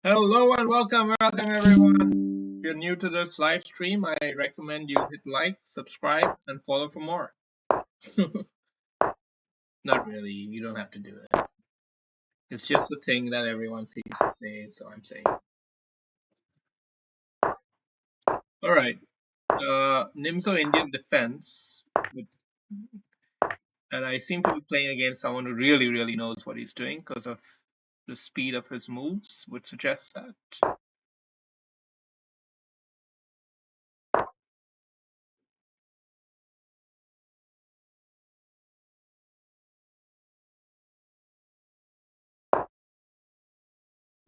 Hello and welcome everyone. If you're new to this live stream, I recommend you hit like, subscribe, and follow for more. Not really, you don't have to do it. It's just a thing that everyone seems to say, so I'm saying. All right, Nimzo Indian defense, and I seem to be playing against someone who really knows what he's doing because of the speed of his moves would suggest that.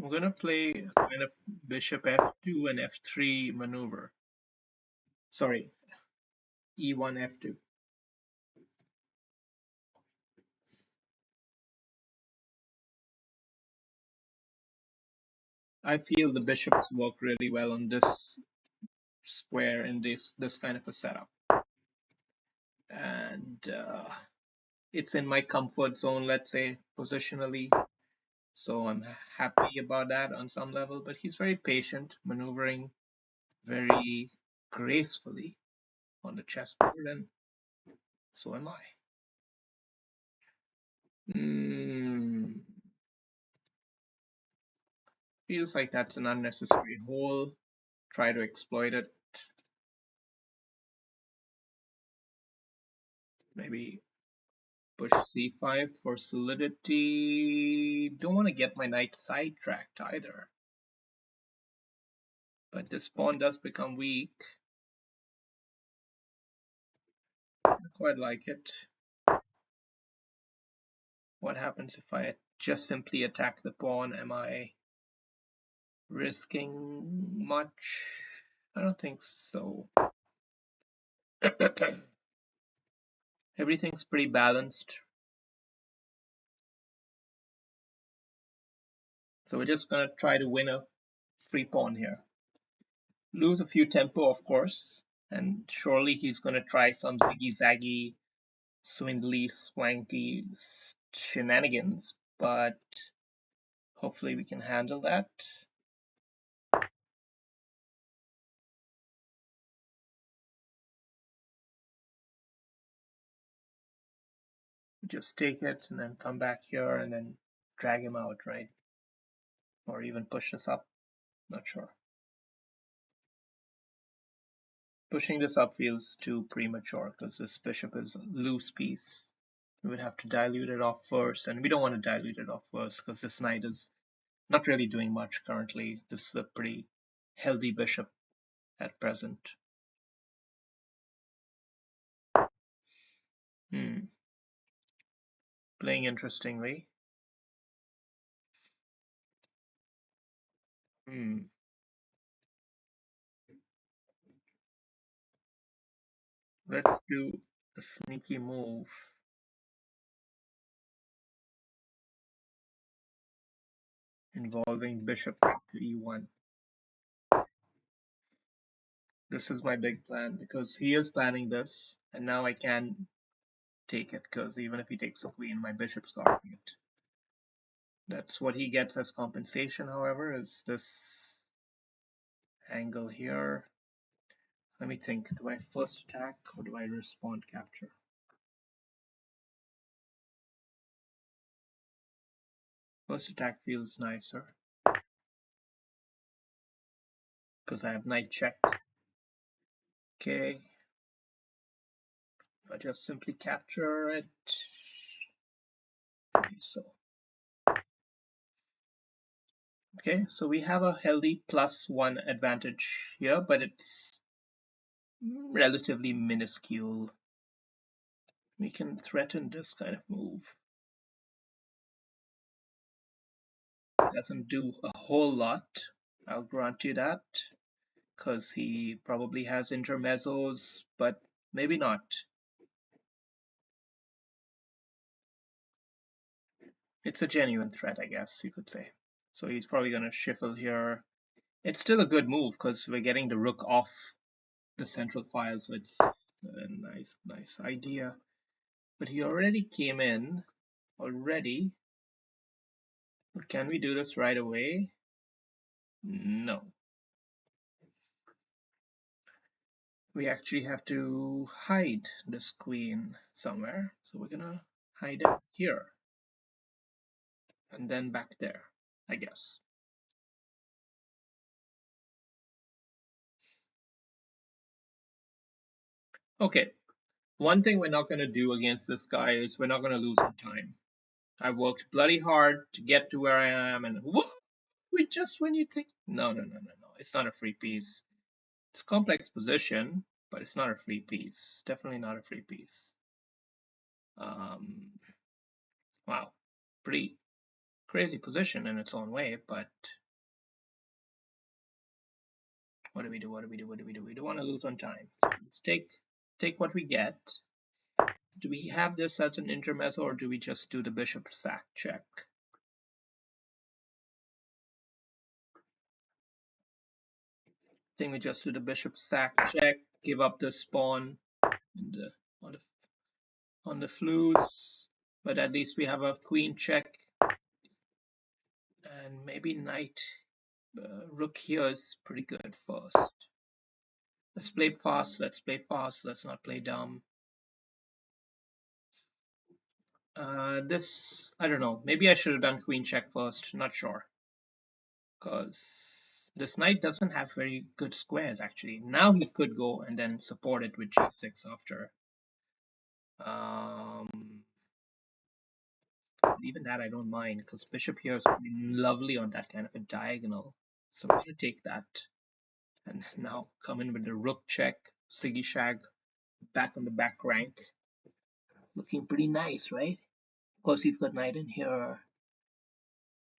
I'm gonna play kind of bishop f2 and f3 maneuver. Sorry, e1 f2. I feel the bishops work really well on this square in this kind of a setup, and it's in my comfort zone, let's say, positionally. So I'm happy about that on some level. But he's very patient, maneuvering very gracefully on the chessboard, and so am I. Feels like that's an unnecessary hole. Try to exploit it. Maybe push c5 for solidity. Don't want to get my knight sidetracked either. But this pawn does become weak. I quite like it. What happens if I just simply attack the pawn? Am I risking much? I don't think so. Everything's pretty balanced. So we're just going to try to win a free pawn here. Lose a few tempo, of course, and surely he's going to try some ziggy-zaggy, swindly, swanky shenanigans, but hopefully we can handle that. Just take it and then come back here and then drag him out, right? Or even push this up, not sure. Pushing this up feels too premature because this bishop is a loose piece. We would have to dilute it off first, and we don't want to dilute it off first because this knight is not really doing much currently. This is a pretty healthy bishop at present. Playing interestingly. Let's do a sneaky move. Involving bishop to e1. This is my big plan because he is planning this, and now I can take it because even if he takes the queen, my bishop's guarding it. That's what he gets as compensation, however, is this angle here. Let me think. Do I first attack or do I respond capture? First attack feels nicer because I have knight check. Okay. I just simply capture it. Okay, so we have a healthy +1 advantage here, but it's relatively minuscule. We can threaten this kind of move. Doesn't do a whole lot, I'll grant you that, because he probably has intermezzos, but maybe not. It's a genuine threat, I guess you could say. So he's probably going to shuffle here. It's still a good move because we're getting the rook off the central file, so it's a nice idea. But he already came in already. But can we do this right away? No. We actually have to hide this queen somewhere. So we're gonna hide it here. And then back there, I guess. Okay. One thing we're not gonna do against this guy is we're not gonna lose our time. I worked bloody hard to get to where I am, and whoop, just when you think, no, no, no, no, no, it's not a free piece. It's a complex position, but it's not a free piece. Definitely not a free piece. Wow, pretty crazy position in its own way, but what do we do? What do we do? What do we do? We don't want to lose on time. So let's take what we get. Do we have this as an intermezzo, or do we just do the bishop sack check? I think we just do the bishop sack check, give up the pawn in the, on the flues, but at least we have a queen check, and maybe knight rook here is pretty good first. Let's play fast. Let's play fast. Let's not play dumb. This, I don't know. Maybe I should have done queen check first. Not sure. Because this knight doesn't have very good squares, actually. Now he could go and then support it with g6 after. Even that I don't mind, because bishop here is lovely on that kind of a diagonal. So we're going to take that. And now come in with the rook check. Siggy Shag back on the back rank. Looking pretty nice, right? Of course, he's got knight in here.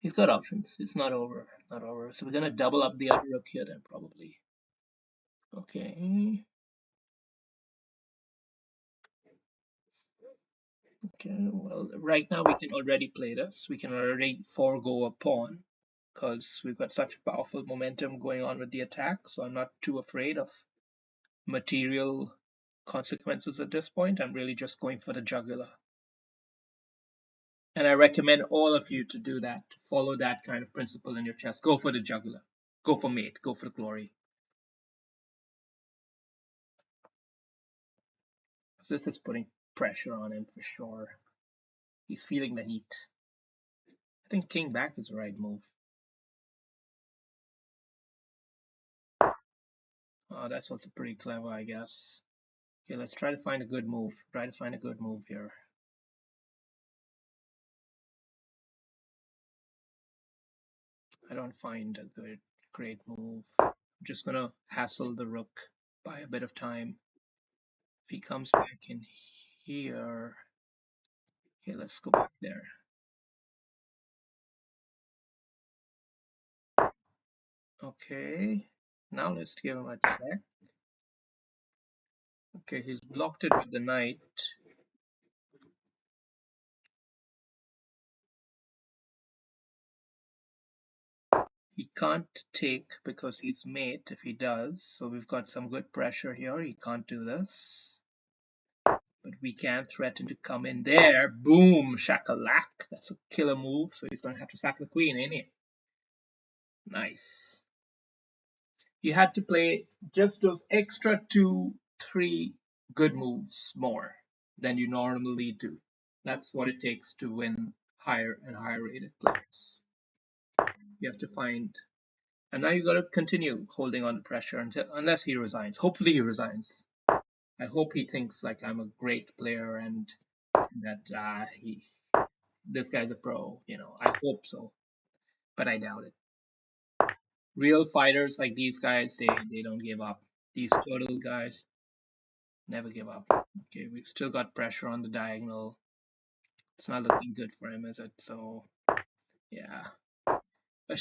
He's got options. It's not over. Not over. So we're going to double up the other rook here then, probably. Okay. Okay, well, right now we can already play this. We can already forego a pawn because we've got such powerful momentum going on with the attack. So I'm not too afraid of material consequences at this point. I'm really just going for the jugular. And I recommend all of you to do that, to follow that kind of principle in your chess. Go for the jugular. Go for mate. Go for the glory. So this is putting pressure on him for sure. He's feeling the heat. I think king back is the right move. Oh, that's also pretty clever, I guess. Okay, let's try to find a good move. Try to find a good move here. I don't find a great move. I'm just gonna hassle the rook by a bit of time. If he comes back in here, okay, let's go back there. Okay, now let's give him a check. Okay, he's blocked it with the knight. He can't take because he's mate if he does. So we've got some good pressure here. He can't do this. But we can threaten to come in there. Boom, shakalak. That's a killer move. So he's going to have to sack the queen, ain't he? Nice. You had to play just those extra 2-3 good moves more than you normally do. That's what it takes to win higher and higher rated players. You have to find, and now you got to continue holding on to pressure unless he resigns. Hopefully he resigns. I hope he thinks like I'm a great player and that this guy's a pro. You know, I hope so, but I doubt it. Real fighters like these guys, they don't give up. These turtle guys never give up. Okay, we've still got pressure on the diagonal. It's not looking good for him, is it? So yeah, a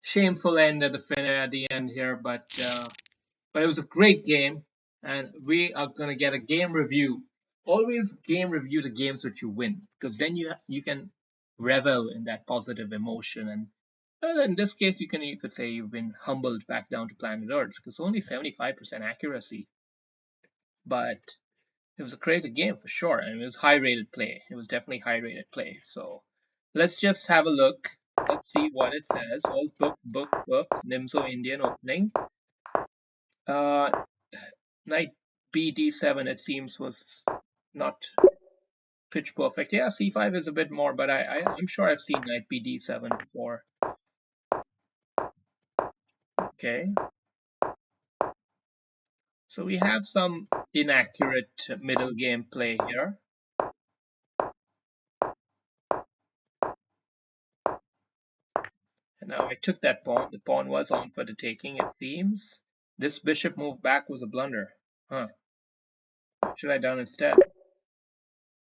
shameful end at the end here, but it was a great game, and we are gonna get a game review. Always game review the games that you win, because then you can revel in that positive emotion. And well, in this case, you could say you've been humbled back down to planet Earth, because only 75% accuracy, but it was a crazy game for sure, and it was high rated play. It was definitely high rated play. So let's just have a look let's see what it says. Old book, Nimzo Indian opening. Knight BD7, it seems, was not pitch perfect. Yeah, C5 is a bit more, but I'm sure I've seen Knight BD7 before. Okay. So we have some inaccurate middle game play here. And now I took that pawn. The pawn was on for the taking, it seems. This bishop move back was a blunder. Huh. What should I done instead?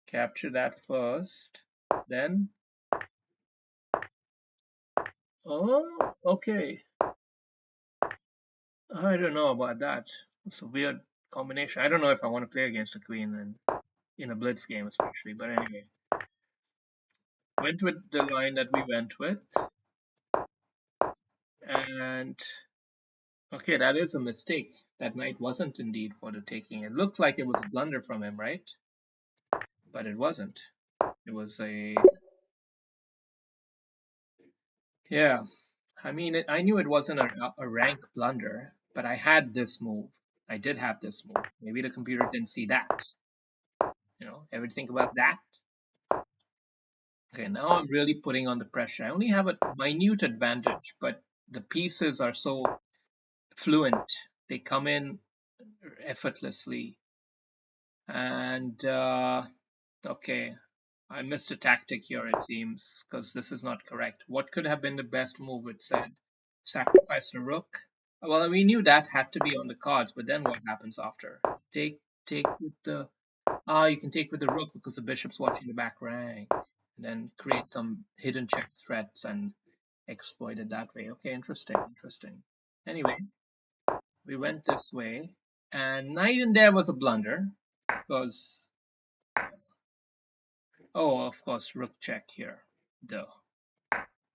Capture that first. Then. Oh, okay. I don't know about that. It's a weird combination. I don't know if I want to play against a queen and in a blitz game especially, but anyway. Went with the line that we went with. And okay, that is a mistake. That knight wasn't indeed for the taking. It looked like it was a blunder from him, right? But it wasn't. It was a... Yeah, I mean, I knew it wasn't a rank blunder, but I had this move. I did have this move. Maybe the computer didn't see that. You know, ever think about that? Okay, now I'm really putting on the pressure. I only have a minute advantage, but the pieces are so fluent. They come in effortlessly. And okay, I missed a tactic here, it seems, because this is not correct. What could have been the best move? It said sacrifice the rook. Well, we knew that had to be on the cards, but then what happens after? Take with the... you can take with the rook because the bishop's watching the back rank, and then create some hidden check threats and exploit it that way. Okay, interesting. Anyway, we went this way, and knight in there was a blunder because... Oh, of course, rook check here. Duh.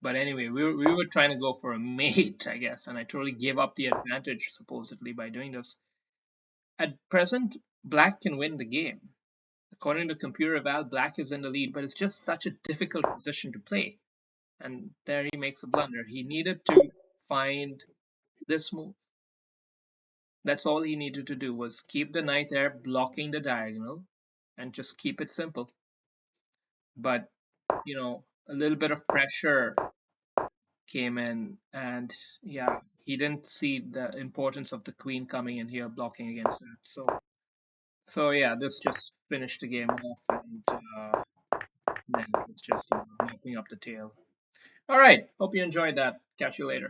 But anyway, we were trying to go for a mate, I guess, and I totally gave up the advantage, supposedly, by doing this. At present, black can win the game. According to computer eval, black is in the lead, but it's just such a difficult position to play. And there he makes a blunder. He needed to find this move. That's all he needed to do, was keep the knight there, blocking the diagonal, and just keep it simple. But, you know, a little bit of pressure came in, and yeah, he didn't see the importance of the queen coming in here blocking against that. So yeah, this just finished the game off, and then it was just mopping up the tail. All right, hope you enjoyed that. Catch you later.